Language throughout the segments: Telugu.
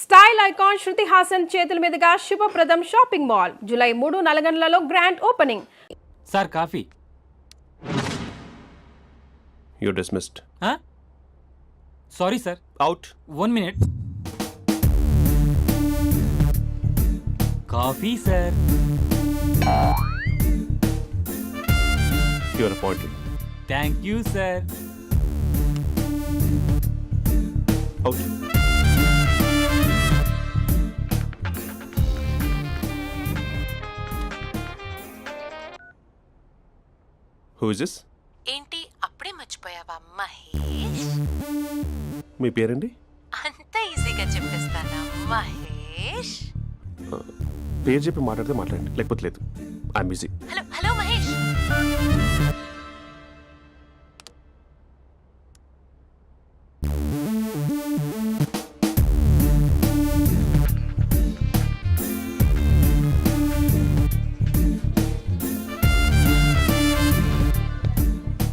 స్టైల్ ఐకాన్ శృతి హాసన్ చేతుల మీదుగా శుభప్రదం షాపింగ్ మాల్ జూలై 3 నల్గొండలలో grand opening. Sir coffee. You dismissed. Sorry sir. Out. 1 minute. Coffee sir. Your appointed. Thank you sir. Out. Who is this? ఏంటి అప్పుడే మర్చిపోయావా మహేష్? మీ పేరండి? అంత ఈజీగా చెప్పేస్తానా మహేష్? పేరు చెప్పి మాట్లాడితే మాట్లాడండి, లేకపోతే లేదు. I'm busy. Hello hello Mahesh.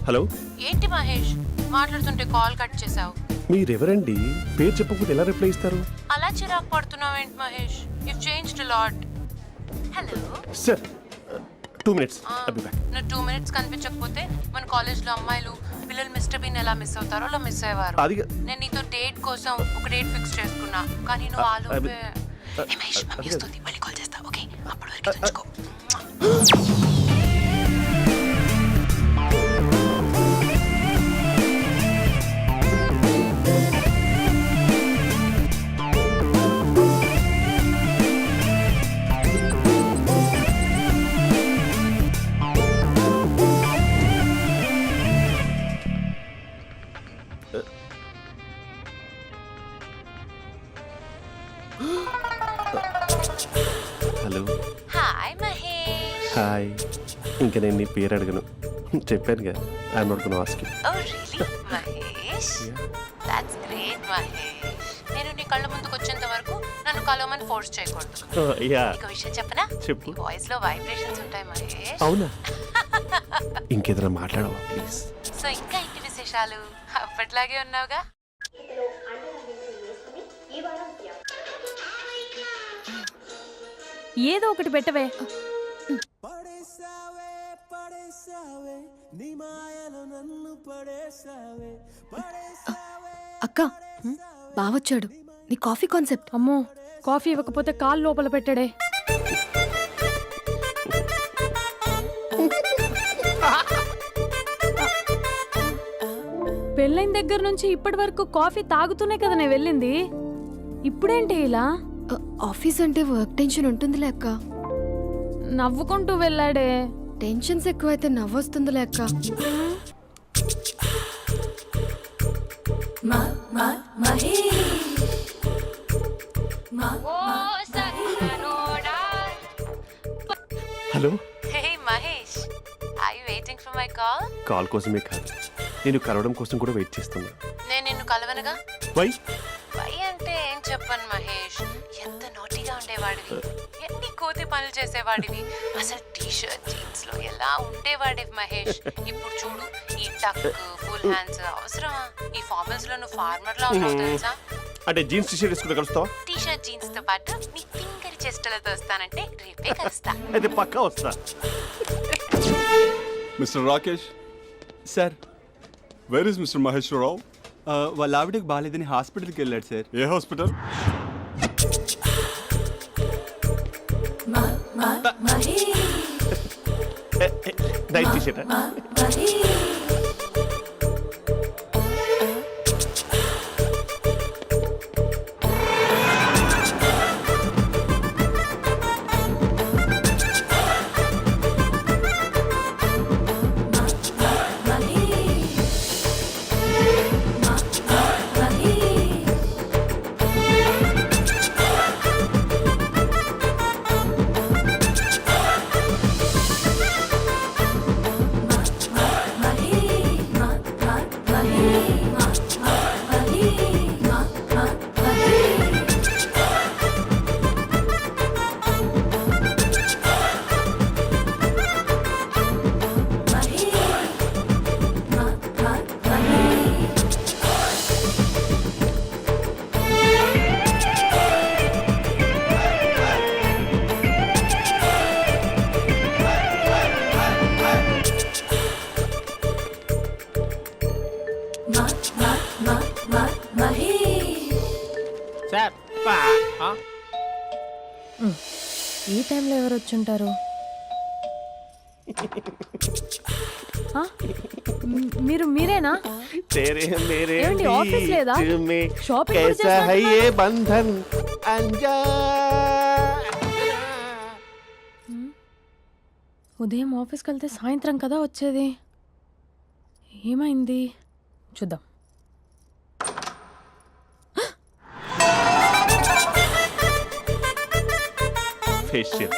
Hello. ఏంటి మహేష్ మాట్లాడుతుంటే కాల్ కట్ చేసావు? మీరెవరండి? పేరు చెప్పకపోతే ఎలా రిప్లై ఇస్తారు? అలా చిరాకు పడుతున్నావేంటి Mahesh? You changed lot. Hello sir 2 minutes. I'll be back. నువ్వు 2 minutes కనిపించకపోతే మన కాలేజ్లో అమ్మాయిలు పిల్లలు మిస్టర్ బీన్ ఎలా మిస్ అవుతారో అలా మిస్ అయ్యేవారు. అది నేను నీతో డేట్ కోసం ఒక డేట్ ఫిక్స్ చేసుకున్నా, కానీ నువ్వు ఆలోపే. మహేష్ మమ్మీ వస్తుంది, మళ్ళీ కాల్ చేస్తా. ఓకే, అప్పటి వరకు ఉంచుకో. హలో. హాయ్ మహేష్. హాయ్. ఇంకా నేను నీ పేరు అడగను, చెప్పానుగా. I'm not gonna ask you. Oh really Mahesh? That's great Mahesh. నేను నీ కళ్ళ ముందుకు వచ్చేంత వరకు నన్ను కలవమని ఫోర్స్ చేయకూడదు. యా. నీకు విషయం చెప్పనా? చెప్పు. నీ వాయిస్ లో వైబ్రేషన్స్ ఉంటాయి మహేష్. అవునా? ఇంకేదైనా మాట్లాడవా ప్లీజ్? సో ఇంకా ఇంటి విశేషాలు అప్పట్లాగే ఉన్నావుగా? ఏదో ఒకటి పెట్టవే. అక్క బావొచ్చాడు. నీ కాఫీ కాన్సెప్ట్. అమ్మో, కాఫీ ఇవ్వకపోతే కాలు లోపల పెట్టాడే. పెళ్ళైన దగ్గర నుంచి ఇప్పటి వరకు కాఫీ తాగుతూనే కదా నేను వెళ్ళింది. ఇప్పుడేంటి ఇలా? ఆఫీస్ అంటే వర్క్ టెన్షన్ ఉంటుందిలే అక్క. నవ్వుకుంటూ వెళ్ళాడే. టెన్షన్స్ ఎక్కువైతే నవ్వొస్తుందిలే అక్క. Hello. Hey Mahesh, are you waiting for my call? Call కోసమే కాదు, నేను కలవడం కోసం కూడా వెయిట్ చేస్తున్నా. నేను నిన్ను కలవనుగా. వై? వై అంటే ఏం చెప్పను మహేష్. ఎంత నోటీగా ఉండేవాడివి, ఎన్ని కోతి పనులు చేసేవాడివి, అసలు టీ షర్ట్ జీన్స్ లో ఎలా ఉండేవాడివి మహేష్. ఇప్పుడు చూడు, ఈ టక్ ఫుల్ హ్యాండ్స్ అవసరమా? ఈ ఫార్మల్స్ లో నువ్వు ఫార్మర్ లా ఉన్నావు తెలుసా? అంటే జీన్స్ టీ-షర్ట్ వేసుకుంటే కలుస్తావా? టీ షర్ట్ జీన్స్ తో పాటు నీ ఫింగర్ చెస్టలతో వస్తానంటే రేపే కలుస్తా. అయితే పక్కా వస్తా. Mister Rakesh, sir, where is mister Maheshwara Rao? వాళ్ళ ఆవిడకి బాగాలేదని హాస్పిటల్కి వెళ్ళాడు సార్. ఏ హాస్పిటల్? Night t-shirt. సార్ ఈ టైంలో ఎవరు వచ్చుంటారు? ఆ? మీరేనా? तेरे मेरे ఏమండి, ఆఫీస్ లేదా? बीच में షాపింగ్ కూడా कैसा है చేస్తున్నట్టున్నారు? ये बंधन अंजा ఉదయం ఆఫీస్కి వెళ్తే సాయంత్రం కదా వచ్చేది. ఏమైంది చూద్దాం. फेशियल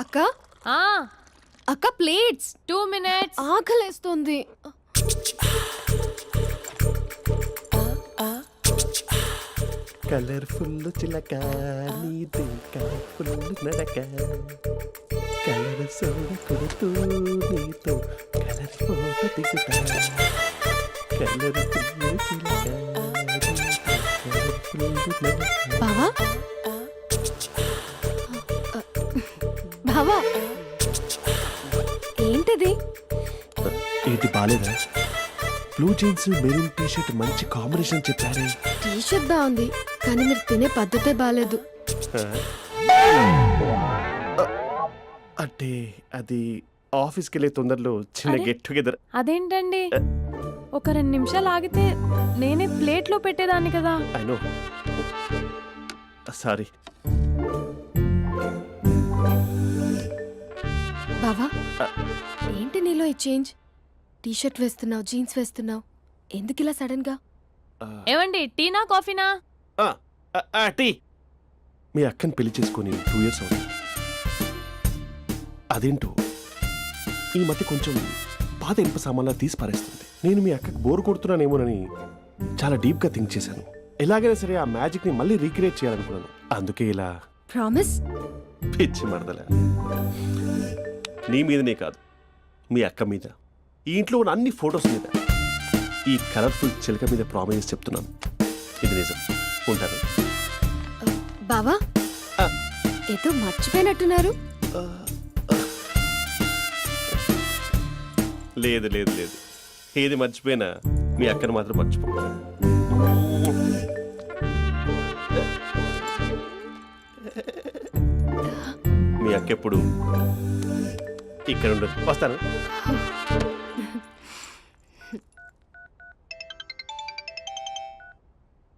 అక్క ఆ, అక్క ప్లేట్స్ 2 minutes. ఆకలేస్తుంది. కలర్ఫుల్ చిలక నీది కలర్ఫుల్ నడక కలర్ సోడ కొడుతూ నీతో కలర్ ఫోటో దిగుతా కలర్ఫుల్ చిలక కలర్ఫుల్ నడక. బావా బావా ఏంటిది? ఏంటి బాలేదా? Blue jeans maroon T shirt మంచి కాంబినేషన్ చెప్పారే. టీ షర్ట్ బాగుంది కానీ మీరు తినే పద్ధతే బాగాలేదు. అంటే అది ఆఫీస్కి వెళ్ళే తొందరలో చిన్న అరే? Get together. అదేంటండి, ఒక 2 నిమిషాలు ఆగితే నేనే ప్లేట్లో పెట్టేదాన్ని కదా. I know, sorry. బావా ఏంటి నీలో ఈ చేంజ్? టీ షర్ట్ వేస్తున్నావు, జీన్స్ వేస్తున్నావు, ఎందుకు ఇలా సడన్ గా? ఏమండి, టీనా కాఫీనా? టీ. మీ అక్కని పెళ్లి చేసుకొని 2 years అవుతుంది. అదేంటో ఈ మధ్య కొంచెం పాత ఇనుప సామాన్లా తీసి పారేస్తుంది. నేను మీ అక్కకి బోర్ కొడుతున్నానేమోనని చాలా డీప్గా థింక్ చేశాను. ఎలాగైనా సరే ఆ మ్యాజిక్ని మళ్ళీ రీక్రియేట్ చేయాలనుకున్నాను. అందుకే ఇలా. ప్రామిస్? పిచ్చి మరదల, నీ మీదనే కాదు, మీ అక్క మీద, ఈ ఇంట్లో ఉన్న అన్ని ఫొటోస్ మీద, ఈ కలర్ఫుల్ చిలక మీద ప్రామిస్ చెప్తున్నాను. ఇది నిజం. ఉంటాను. బావా ఆ. ఏదో మర్చిపోయినట్టున్నారు. లేదు లేదు లేదు, ఏది మర్చిపోయినా మీ అక్కను మాత్రం మర్చిపో. మీ అక్క ఎప్పుడు ఇక్కడ ఉండదు. వస్తాను.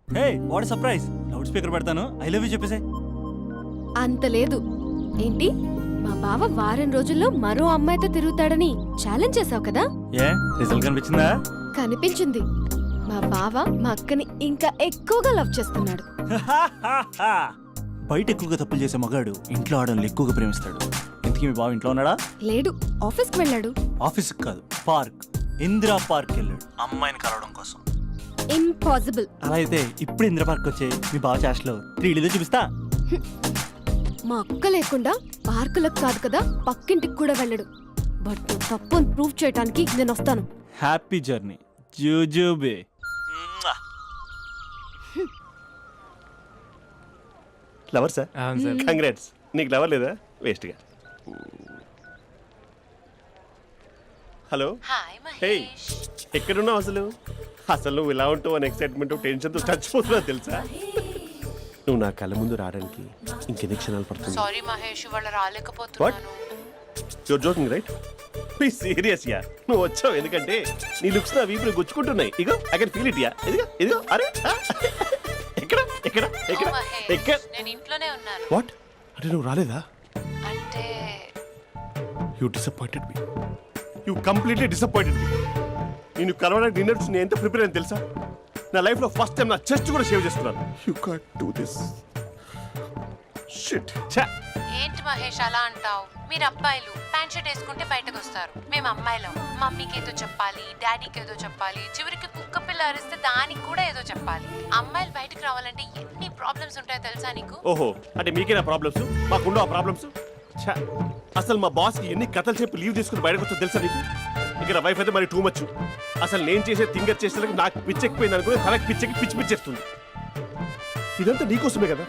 Hey what surprise. Loud speaker పెడతాను, ఐ లవ్ యూ చెప్పేసే. అంత లేదు. ఏంటి, మా బావ వారం రోజుల్లో మరో అమ్మాయితో తిరుగుతాడని ఛాలెంజ్ చేసావు కదా? ఏ రిజల్ట్ కనిపించిందా? కనిపించింది. మా బావ మా అక్కని ఇంకా ఎక్కువగా లవ్ చేస్తున్నాడు. బయట ఎక్కువగా తప్పులు చేసే మగాడు ఇంట్లో ఆడవాళ్ళు ఎక్కువగా ప్రేమిస్తాడు. ఇంతకీ మీ బావ ఇంట్లో ఉన్నాడా? లేడు, ఆఫీస్కి వెళ్ళాడు. ఆఫీస్కి కాదు, పార్క్, ఇందిరా పార్క్ వెళ్ళాడు అమ్మాయిని కలవడం కోసం. ఇంపాసిబుల్. అలా అయితే ఇప్పుడు ఇందిరా పార్క్ వచ్చే మీ బావ చాష్లో 3Dలో చూపిస్తా. మా అక్క లేకుండా పార్కులకు కాదు కదా పక్కింటికి కూడా వెళ్ళడు. బట్ నువ్వు తప్పు అని ప్రూవ్ చేయడానికి నేను వస్తాను. హ్యాపీ జర్నీ జూజూబే. Lover sir? అవును సార్. కంగ్రాట్స్. నీకు లవర్ లేదా? వేస్ట్గా. హలో. Hi hey, Mahesh. ఎక్కడున్నావు అసలు? అసలు నువ్వు ఇలా ఉంటావు అని ఎక్సైట్మెంట్ టెన్షన్తో చచ్చిపోతున్నావు తెలుసా? నువ్వు నా కళ్ళ ముందు రావడానికి ఇంకెన్ని క్షణాలు పడుతుంది? సారీ మహేష్, ఇవాళ రాలేకపోతున్నాను. Your joking right? Be serious ya. నువ్వు వచ్చావు ఎందుకంటే నీ లుక్స్ నా వీపుని గుచ్చుకుంటున్నాయి. ఇగో I can feel it ya. ఇదిగో ఇదిగో. అరే ఎక్కడ ఎక్కడ ఎక్కడ ఓ మహేష్, ఎక్కడ? నేను ఇంట్లోనే ఉన్నాను. వాట్? అంటే నువ్వు రాలేదా? అంటే you disappointed me. You completely disappointed me. నేను కలవడానికి డిన్నర్స్ నేను ఎంత ప్రిపేర్ అని తెలుసా? నా లైఫ్లో ఫస్ట్ టైం నా చెస్ట్ కూడా సేవ్ చేస్తున్నాను. You can't do this. Shit. ఏంటి మహేష్ అలా అంటావు? మీరు అబ్బాయిలు ప్యాంట్ షర్ట్ వేసుకుంటే బయటకు వస్తారు. మేము అమ్మాయిలం, మమ్మీకి ఏదో చెప్పాలి, డాడీకి ఏదో చెప్పాలి, చివరికి కుక్క పిల్ల అరిస్తే దానికి కూడా ఏదో చెప్పాలి. అమ్మాయిలు బయటకు రావాలంటే ఎన్ని ప్రాబ్లమ్స్ ఉంటాయో తెలుసా నీకు? ఓహో, అంటే మీకేనా ప్రాబ్లమ్స్? మాకుండా ఆ ప్రాబ్లమ్స్? అసలు మా బాస్కి ఎన్ని కథలు చెప్పి లీవ్ తీసుకుని బయటకు వచ్చా తెలుసా నీకు? ఇక్కడ వైఫ్ అయితే మరి టూ మచ్. అసలు నేను చేసే థింగర్ చేసేందుకు నాకు పిచ్చెక్కిపోయింది అనుకుని తనకి పిచ్చెక్కి పిచ్చి పిచ్చేస్తుంది. ఇదంతా నీకోసమే కదా,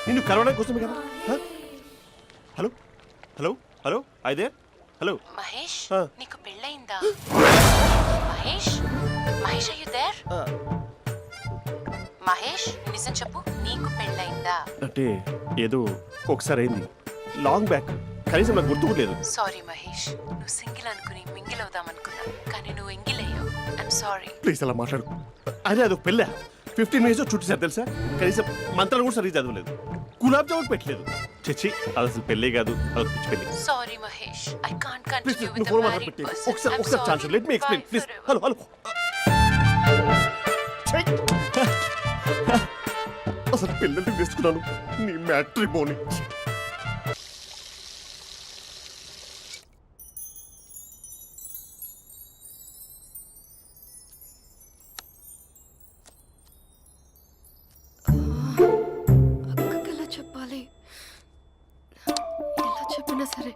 నిన్ను కలవడం కోసమే కదా. హ? హలో హలో హలో అయితే హలో. మహేష్ ఆ. నీకు పెళ్ళయిందా? Mahesh Mahesh are you there? మహేష్ నిజం చెప్పు, నీకు పెళ్ళయిందా? అంటే ఏదో ఒకసారి అయింది, లాంగ్ బ్యాక్, కనీసం నాకు గుర్తుకులేదు. సారీ మహేష్, నువ్వు సింగిల్ అనుకుని మింగిల్ అవుదాం అనుకున్నా, కానీ నువ్వు ఎంగిల్ అయ్యావు. I'm sorry. ప్లీజ్ అలా మాట్లాడు. అదే అదొక పెళ్ళ 15 మినిట్స్ చుట్టేసారు తెలుసా. కనీసం మంత్రాలు కూడా సరిగ్గా చదవలేదు, గులాబ్ జామున్ పెట్టలేదు. చచ్చి అది అసలు పెళ్ళే కాదు, అదొక పిచ్చి పెళ్ళి. Sorry Mahesh, I can't please continue నువ్వు విత్ ద ఫోన్ మ్యారీడ్ మాట్లాడి పర్సన్. ఒకసారి chance let me explain please. Hello hello. అసలు పెళ్ళంటే తీసుకున్నాను నీ మ్యాట్రీ బోని. అక్కకి ఎలా చెప్పాలి? ఎలా చెప్పినా సరే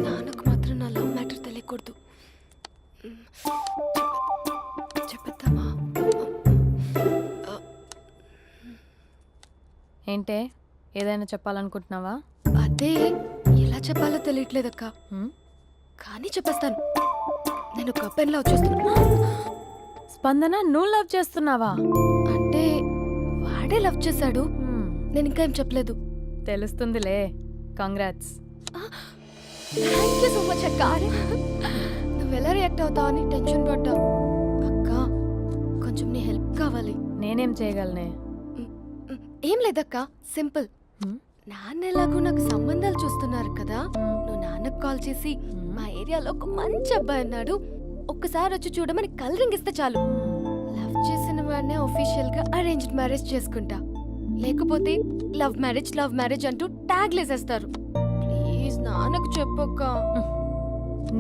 నాన్నకు మాత్రం నా లవ్ మ్యాటర్ తెలియకూడదు. చెప్పేద్దామా? ఏంటే ఏదైనా చెప్పాలనుకుంటున్నావా? అదే ఎలా చెప్పాలో తెలియట్లేదక్క, హ్మ్? కానీ చెప్పేస్తాను. నేను ఒక అబ్బాయిలా వచ్చేస్తున్నా. స్పందన నువ్వు లవ్ చేస్తున్నావా? అంటే వాడే లవ్ చేశాడు, హ్మ్, నేను ఇంకా ఏం చెప్పలేదు. తెలుస్తుందిలే. Congrats. Thank you so much అక్క. నువ్వు ఎలా రియాక్ట్ అవుతావు అని టెన్షన్ పడ్డా. అక్క కొంచెం నీ హెల్ప్ కావాలి. నేనేం చేయగలనే? ఏం లేదక్క, సింపుల్. హ్మ్? నాన్న ఎలాగో నాకు సంబంధాలు చూస్తున్నారు కదా, నువ్వు నాన్నకు కాల్ చేసి మా ఏరియాలో ఒక మంచి అబ్బాయి అన్నాడు, ఒక్కసారి వచ్చి చూడమని కలరింగ్ ఇస్తే చాలు. లవ్ చేసిన వాడినే ఒఫీషియల్ గా అరేంజ్డ్ మ్యారేజ్ చేసుకుంటా. లేకపోతే లవ్ మ్యారేజ్ అంటూ ట్యాగ్ లేసేస్తారు. ప్లీజ్ నాన్నకు చెప్పక్క.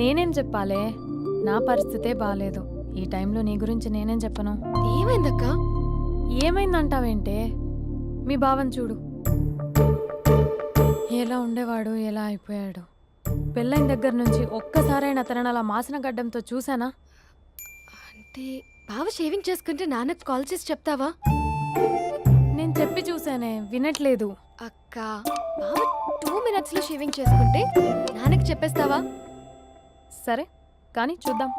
నేనేం చెప్పాలే? నా పరిస్థితే బాలేదు. ఈ టైంలో నీ గురించి నేనేం చెప్పను? ఏమైందక్క? ఏమైందంటావేంటే? మీ భావం చూడు, ఎలా ఉండేవాడు, ఎలా అయిపోయాడు. పెళ్ళైన దగ్గర నుంచి ఒక్కసారైనా తనని అలా మాసిన గడ్డంతో చూసానా? అంటే బావ షేవింగ్ చేసుకుంటే నాన్నకు కాల్ చేసి చెప్తావా? నేను చెప్పి చూసానే, వినట్లేదు. అక్క బావ 2 minutes లో షేవింగ్ చేసుకుంటే నాన్నకి చెప్పేస్తావా? సరే కానీ చూద్దాం.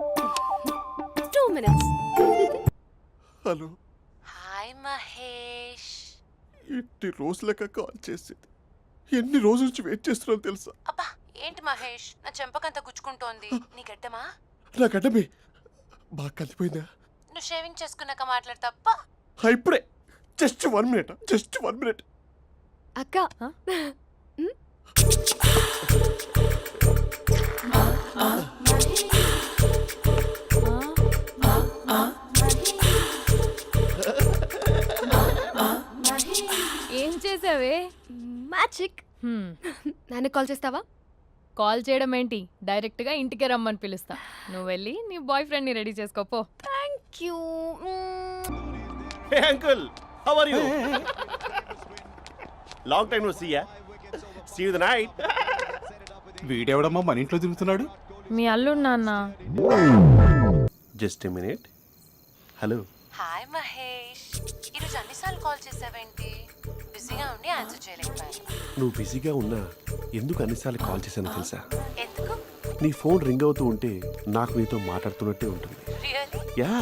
2 minutes. హలో. హాయ్ మహేష్. ఎన్ని రోజులక కాల్ చేసేది, ఎన్ని రోజుల నుంచి వెయిట్ చేస్తున్నాను తెలుసా. అబ్బా ఏంటి మహేష్, నా చెంపకంత గుచ్చుకుంటోంది. నీ గడ్డమా? నా గడ్డమే బాగా కలిపోయిందా? నువ్వు షేవింగ్ చేసుకున్నాక మాట్లాడు తప్ప. ఇప్పుడే జస్ట్ 1 minute. అక్క ఏం చేసావే? మ్యాజిక్. నాన్నకు కాల్ చేస్తావా? కాల్ చేయడం ఏంటి, డైరెక్ట్ గా ఇంటికే రమ్మని పిలుస్తా. నువ్వు వెళ్ళి నీ బాయ్ ఫ్రెండ్ ని రెడీ చేసుకోపో. Thank you. Hey uncle, how are you? Long time no see ya. See you the night. వీడెవడమ్మా మన ఇంట్లో తిరుగుతున్నాడు? మీ అల్లుడు నాన్న. Just a minute. Hello. Hi Mahesh, ఈరోజు అన్నిసార్లు కాల్ చేసావేంటి? బిజీగా ఉండి ఆన్సర్ చేయలేకపోయాను. నువ్వు బిజీగా ఉన్నా ఎందుకు అన్నిసార్లు కాల్ చేశానో తెలుసా? ఎందుకు? నీ ఫోన్ రింగ్ అవుతూ ఉంటే నాకు నీతో మాట్లాడుతున్నట్టే ఉంటుంది. రియల్లీ? యా,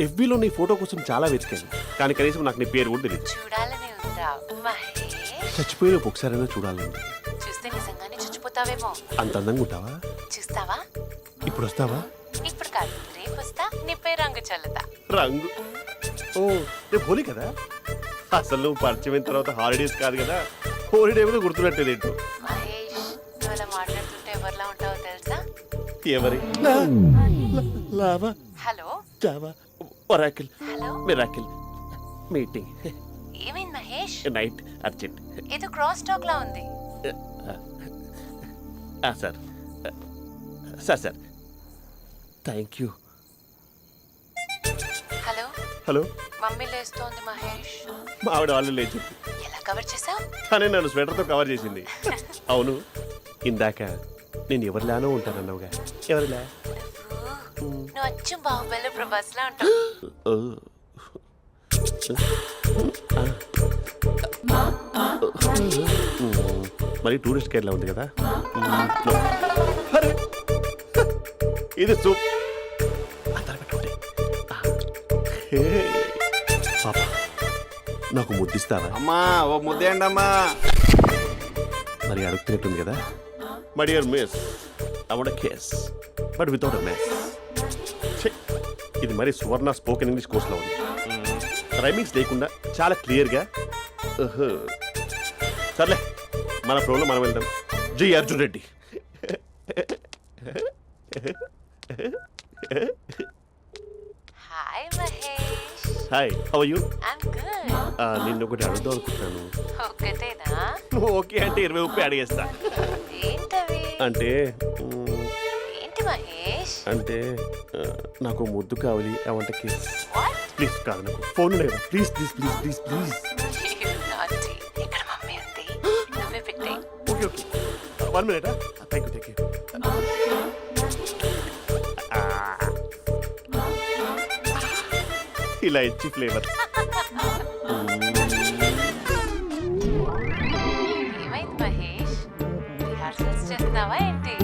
ఎఫ్బీలో నీ ఫోటో కోసం చాలా వెతికాను, కానీ కనీసం నాకు నీ పేరు కూడా తెలియదు. చూడాలని ఉందా మహేష్? చచ్చిపోయిన ఒకసారైనా చూడాలండి. చూస్తే నిజంగానే చచ్చిపోతావేమో. అంత అందంగా ఉంటావా? చూస్తావా? ఇప్పుడు వస్తావా? ఇప్పుడు కాదు, రేపు వస్తా, నీపై రంగు చల్లుతా. రంగు? ఓ రేపు హోలీ కదా. అసలు నువ్వు పరిచయం తర్వాత హాలిడేస్ కాదు కదా, హోలిడే కూడా గుర్తున్నట్టేది ఏంటో. మహేష్, నువ్వు అలా మాట్లాడుతుంటే ఎవరిలా ఉంటావో తెలుసా? ఎవరి? Lava, hello Java, Oracle, hello, miracle, meeting, ఏమైంది మహేష్? Night, urgent. ఏదో క్రాస్ టాక్ లా ఉంది. Sir sir sir thank you. Hello hello. Mummy లేస్తోంది మహేష్. మా ఆవిడ వాళ్ళు లేచి ఎలా కవర్ చేసావు? తనే నన్ను స్వెటర్తో కవర్ చేసింది. అవును, ఇందాక నేను ఎవరిలానో ఉంటానన్నావుగా, ఎవరిలా? అచ్చం బాహుబలి ప్రభాస్ లా ఉంటావు. మరి టూరిస్ట్ గైడ్లా ఉంది కదా. అరే, ఇది సూప్ పాప నాకు ముద్దిస్తారా? అమ్మా ఓ ముద్దేయండి అమ్మా. మరి అడుగుతున్నట్టుంది కదా. My dear miss, I want kiss but without a mess. ఇది మరి సువర్ణ స్పోకెన్ ఇంగ్లీష్ కోర్సులో ఉంది. రైమింగ్స్ లేకుండా చాలా క్లియర్గా. సర్లే, మన ప్రోలో మనం వెళ్దాం. జై Arjun Reddy. Hi Mahesh. Hi, how are you? I'm good. నిన్ను ఒకటి అడుగుదాం అనుకుంటున్నాను. ఒకటేనా? నువ్వు ఓకే అంటే 20 రూపాయలు అడిగేస్తా. ఏంటవి? అంటే ఏంటి మహేష్? అంటే నాకు ముద్దు కావాలి. I want kiss. What? Please కాదు, నాకు ఫోన్ లేదా? Please please please please please. నాటి ఇక్కడ మమ్మీ ఉంది, నువ్వే పెట్టే. Okay okay, 1 minute. Thank you. ఇలా ఇచ్చి ఫ్లేవర్. ఏమైంది మహేష్? రిహార్సల్స్ చేస్తున్నావా ఏంటి?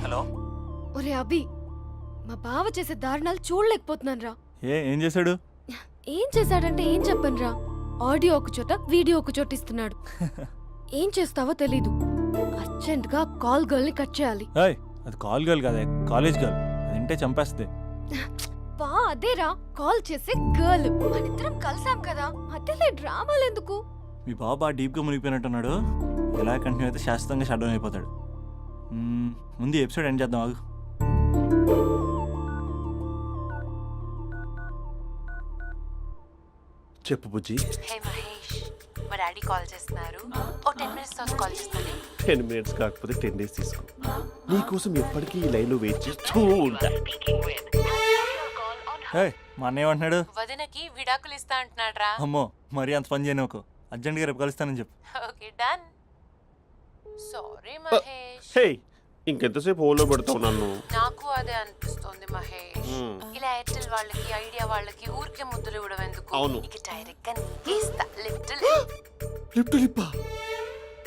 హలో. ఒరే అభి, మా బావ చేసే దారుణాలు చూడలేకపోతున్నాను రా. ఏం చేశాడు? ఏం చేశాడంటే ఏం చెప్పను రా. ఆడియో ఒక చోట, వీడియో ఒక చోట ఇస్తున్నాడు. ఏం చేస్తావో తెలీదు. అర్జెంట్ గా కాల్ గర్ల్ ని కట్ చేయాలి. ఏయ్, అది కాల్ గర్ల్ కాదే, కాలేజ్ గర్ల్. అది వింటే చంపేస్తుంది. బా అదేరా, కాల్ చేసే గర్ల్. మనిద్దరం కలిసాం కదా, మధ్యలో డ్రామాలు ఎందుకు? మీ బాబు బాగా డీప్గా మునిగిపోయినట్టున్నాడు. ఎలా కంటిన్యూ అయితే శాశ్వతంగా షట్ డౌన్ అయిపోతాడు. ముందు ఎపిసోడ్ ఎండ్ చేద్దాం, ఆగు. చెప్పు బుజ్జి. హే మహేష్, మా డాడీ కాల్ చేస్తున్నారు. ఓ 10 minutes తర్వాత కాల్ చేస్తాను. 10 minutes కాకపోతే 10 days తీసుకో. నీకోసం ఎప్పటికీ ఈ లైన్లో వెయిట్ చేస్తూ ఉంటా. ఏయ్, మా అన్నయ్య ఏమంటున్నాడు? వదినకి విడాకులు ఇస్తా అంటున్నాడు రా. అమ్మో, మరీ అంత పని చేయను. ఒక అర్జెంట్గా రేపు కలుస్తానని చెప్పు. Okay done. సారీ మహేష్. హే, ఇంకెంతసేపు హోల్లో పెడతావు నన్ను? నాకు అదే అనిపిస్తోంది మహేష్. ఇలా ఎయిర్టెల్ వాళ్ళకి, ఐడియా వాళ్ళకి ఊరికే ముద్దులు ఇవ్వడం ఎందుకు? అవును. ఇక డైరెక్ట్ గా నీకే ఇస్తా. లిప్టు లిప్పా,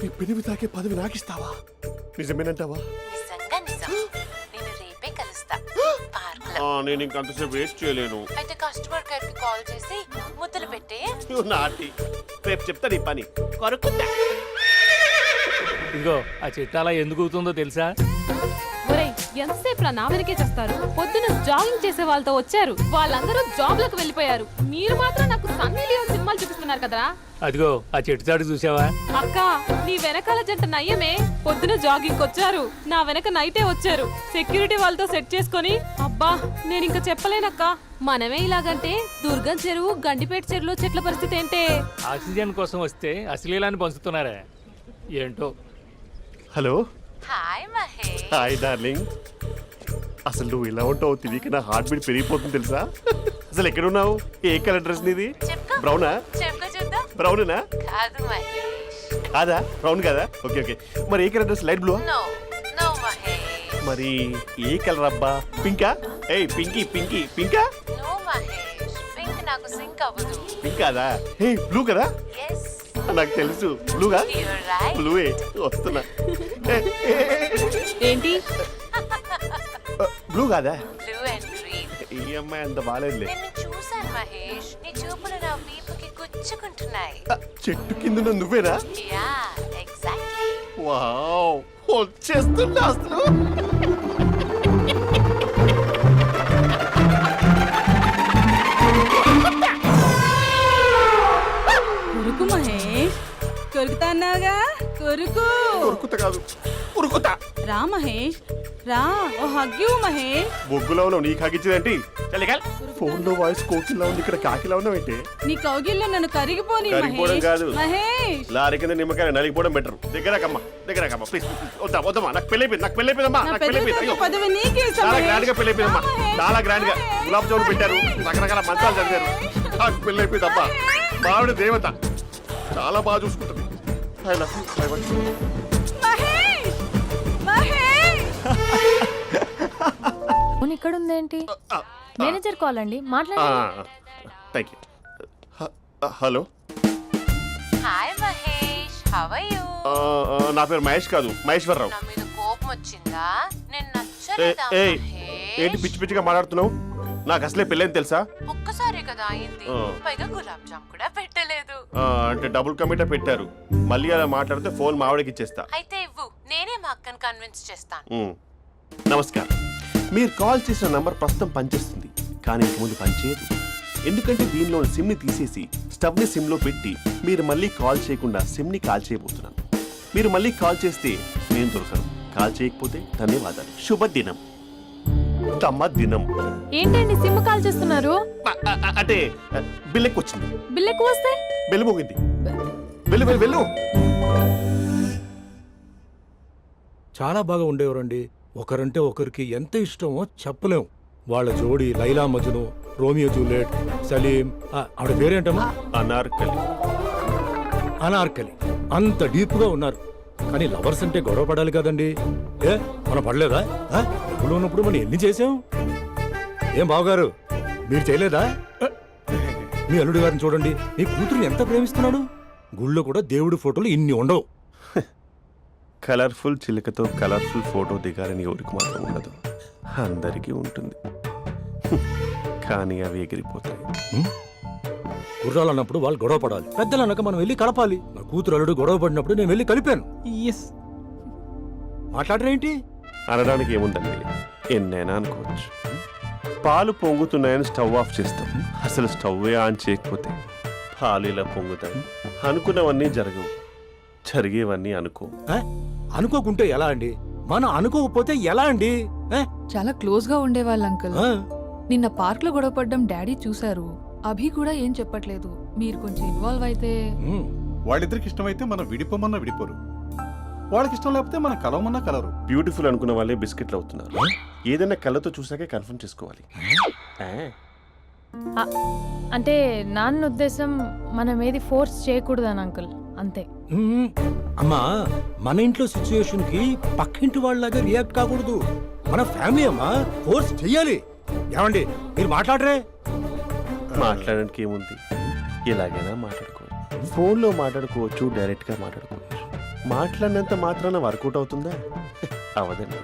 నీ పెనివి తాకే పదవి నాకిస్తావా? నిజమేనంటావా? నిజంగా నిజం. నేను రేపే కలుస్తా పార్క్ లో. నేను ఇంకంతసేపు వెయిట్ చేయలేను. అయితే కస్టమర్ కేర్ కి కాల్ చేసి ముద్దులు పెట్టే. నువ్వు నాటి, రేపు చెప్తా నీ పని. కొరుకుందా. ఇదిగో ఆ చెట్టు అలా ఎందుకు అవుతుందో తెలుసా? ఒరేయ్, ఎంతసేపు నా వెనకే చేస్తారు? పొద్దున జాగింగ్ చేసే వాళ్ళతో వచ్చారు, వాళ్ళందరూ జాబ్లకు వెళ్ళిపోయారు. మీరు మాత్రం నాకు సన్నీ లియోన్ సినిమాలు చూపిస్తున్నారు కదరా. అదిగో ఆ చెట్టు చాటు చూసావా? అక్క, నీ వెనకాల జంట నయ్యమే. పొద్దున జాగింగ్ వచ్చారు, నా వెనక నైటే వచ్చారు. సెక్యూరిటీ వాళ్ళతో సెట్ చేసుకొని, అబ్బా నేను ఇంకా చెప్పలేనక్క. మనమే ఇలాగంటే దుర్గం చెరువు, గండిపేట చెరువులో చెట్ల పరిస్థితి ఏంటే? ఆక్సిజన్ కోసం వస్తే అశ్లీలాన్ని పంచుతున్నారా ఏంటో. Hello. Hi Mahesh. Hi darling. అసలు నువ్వు ఇలా ఉంటావు తెలియక నా హార్ట్ బీట్ పెరిగిపోతుంది తెలుసా? అసలు ఎక్కడున్నావు? ఏ కలర్ డ్రెస్ నీది? చెప్పుకో. బ్రౌనా? చెప్పుకో చూద్దాం. బ్రౌనేనా? కాదు మహేష్. కాదా? బ్రౌన్ కదా? Okay okay. మరి ఏ colour dress? Light blue? No no Mahesh. మరి ఏ కలర్ అబ్బా? పింకా? ఏయ్ పింకీ పింకీ పింకా? నో మహేష్, పింక్ నాకు సింక్ అవ్వదు. పింక్ కాదా? హే బ్లూ కదా? ఎస్, నాకు తెలుసు. బ్లూగా? You're right. బ్లూవే వస్తున్నా. ఏంటి? బ్లూ కాదా? Blue and green. ఈ అమ్మాయి అంత బాగాలేదులే. నిన్ను చూశాను మహేష్, నీ చూపులు నా వీపుకి గుచ్చుకుంటున్నాయి. చెట్టు కింద నువ్వేనా? Yeah exactly. వావ్, వచ్చేస్తున్నా అసలు. కొరుకు మహేష్, కొరుకుతా అన్నావుగా, కొరుకు. కొరుకుత కాదు, ఉరుకుతా. రా మహేష్ రా ఓ హగ్గు మహేష్ బొగ్గులో ఉన్నావు, నీకు హగించిందేంటి? ఫోన్ లో వాయిస్ కోకిలా ఉంది, ఇక్కడ కాకిలా ఉన్నావు ఏంటి? నీ కౌగిల్లో నన్ను కరిగిపోని కరిగిపోవడం కాదు, మహేష్ లారీ కింద నిమ్మకాయ నలిగిపోవడం బెటర్. దగ్గరకమ్మా ప్లీజ్. వద్దమ్మా, నాకు పెళ్ళైపోయిందమ్మా, నాకు పెళ్ళైపోయింది. అయ్యో, పదవి నీకే ఇస్తాం, చాలా మహేష్. గ్రాండ్ గా పెళ్ళైపోయిందమ్మా, చాలా గ్రాండ్ గా గులాబ్ జామున్ పెట్టారు, రకరకాల మంచాలు చదివారు. నాకు పెళ్ళైపోయిందమ్మా. బావిడ దేవత, చాలా బాగా చూసుకుంటుంది. I love you. I want you. Mahesh Mahesh phone ఇక్కడ ఉందేంటి? మేనేజర్ కాల్ అండి, మాట్లాడండి. Thank you. Hello, hi Mahesh, how are you? నా పేరు మహేష్ కాదు, మహేశ్వరరావు. నా మీద కోపం వచ్చిందా? నేను నచ్చలేదా ఏయ్, ఏంటి మహేష్? పిచ్చి పిచ్చిగా మాట్లాడుతున్నావు? నాకు అసలే పెళ్ళని తెలుసా? ఒక్కసారి కదా అయింది, ఆ. పైగా గులాబ్ జామ్ కూడా పెట్టలేదు. అంటే డబుల్ కమిటా పెట్టారు. మళ్ళీ అలా మాట్లాడితే ఫోన్ మా ఆవిడకి ఇచ్చేస్తా. అయితే ఇవ్వు, నేనే మా అక్కని కన్విన్స్ చేస్తాను. నమస్కారం. మీరు కాల్ చేసిన నంబర్ ప్రస్తుతం పనిచేస్తుంది, కానీ ఇంక ముందు పనిచేయదు. ఎందుకంటే దీనిలో సిమ్ని తీసేసి స్టవ్ని సిమ్లో పెట్టి మీరు మళ్ళీ కాల్ చేయకుండా సిమ్ని కాల్ చేయబోతున్నాను. మీరు మళ్ళీ కాల్ చేస్తే నేను దొరకను, కాల్ చేయకపోతే ధన్యవాదాలు. శుభదినం. తమ దినం. ఏంటండి సిమ్ కాల్ చేస్తున్నారు? అంటే బిల్ ఎక్కువ వచ్చింది. బిల్ ఎక్కువ వస్తే బెల్లు మోగింది. వెళ్ళు. చాలా బాగా ఉండేవారండి. ఒకరంటే ఒకరికి ఎంత ఇష్టమో చెప్పలేం. వాళ్ళ జోడి లైలా మజ్ను, రోమియో జూలియట్, సలీం, ఆవిడ పేరేంటమ్మా? అనార్కలి. అనార్కలి. అంత డీప్ గా ఉన్నారు. కానీ లవర్స్ అంటే గొడవ పడాలి కదండి. మనం పడలేదా? డబ్బులు ఉన్నప్పుడు మనం ఎన్ని చేసాం? ఏం బావగారు, మీరు చేయలేదా? మీ అల్లుడి గారిని చూడండి, మీ కూతురుని ఎంత ప్రేమిస్తున్నాడు. గుళ్ళో కూడా దేవుడి ఫోటోలు ఇన్ని ఉండవు. కలర్ఫుల్ చిలుకతో కలర్ఫుల్ ఫోటో దిగాలని ఎవరికి మాత్రం ఉండదు, అందరికీ ఉంటుంది. కానీ అవి ఎగిరిపోతాయి. గుర్రాలు అన్నప్పుడు వాళ్ళు గొడవ పడాలి, పెద్దలు అన్నాక మనం వెళ్ళి కలపాలి. నా కూతురు అల్లుడు గొడవ పడినప్పుడు నేను వెళ్ళి కలిపాను. మాట్లాడరేంటి? అనడానికి ఏముందండి, ఎన్నైనా అనుకోవచ్చు. పాలు పొంగుతున్నాయని స్టవ్ ఆఫ్ చేస్తాం, అసలు స్టవ్ ఆన్ చేయకపోతే పాలు ఇలా పొంగుతాయి. అనుకున్నవన్నీ జరగవు, జరిగేవన్నీ అనుకో. అనుకోకుంటే ఎలా అండి? మనం అనుకోకపోతే ఎలా అండి? చాలా క్లోజ్ గా ఉండేవాళ్ళు అంకుల్. నిన్న పార్క్ లో గొడవపడ్డం డాడీ చూశారు. అభి కూడా ఏం చెప్పట్లేదు. మీరు కొంచెం ఇన్వాల్వ్ అయితే. వాళ్ళిద్దరికి ఇష్టమైతే మనం విడిపోమన్నా విడిపోరు, వాళ్ళకి ఇష్టం లేకపోతే మనం కలవమన్నా కలరు. బ్యూటిఫుల్ అనుకున్న వాళ్ళే బిస్కెట్లు అవుతున్నారు. ఏదైనా కళ్ళతో చూసాకే కన్ఫర్మ్ చేసుకోవాలి. అంటే నాన్న ఉద్దేశం మనం ఏది ఫోర్స్ చేయకూడదని అంకుల్, అంతే. అమ్మా, మన ఇంట్లో సిచ్యుయేషన్ కి పక్కింటి వాళ్ళలాగా రియాక్ట్ కాకూడదు. మన ఫ్యామిలీ అమ్మా, ఫోర్స్ చెయ్యాలి. ఏమండి మీరు మాట్లాడరే? మాట్లాడడానికి ఏముంది, ఎలాగైనా మాట్లాడుకోవచ్చు. ఫోన్లో మాట్లాడుకోవచ్చు, డైరెక్ట్గా మాట్లాడుకోవచ్చు. మాట్లాడినంత మాత్రాన వర్కౌట్ అవుతుందా? అవదండి.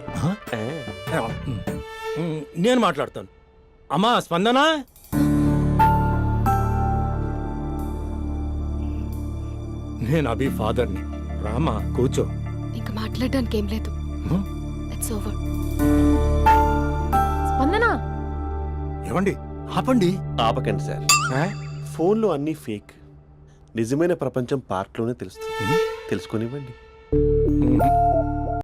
నేను మాట్లాడతాను. అమ్మా స్పందన, నేను అభి ఫాదర్ని. రామా కూర్చో. ఇంకా మాట్లాడడానికి ఏం లేదు. It's over. స్పందన, ఏమండి ఆపండి. ఆపకండి సార్. ఫోన్లో అన్నీ ఫేక్, నిజమైన ప్రపంచం పార్ట్లోనే తెలుస్తుంది. తెలుసుకొనివ్వండి.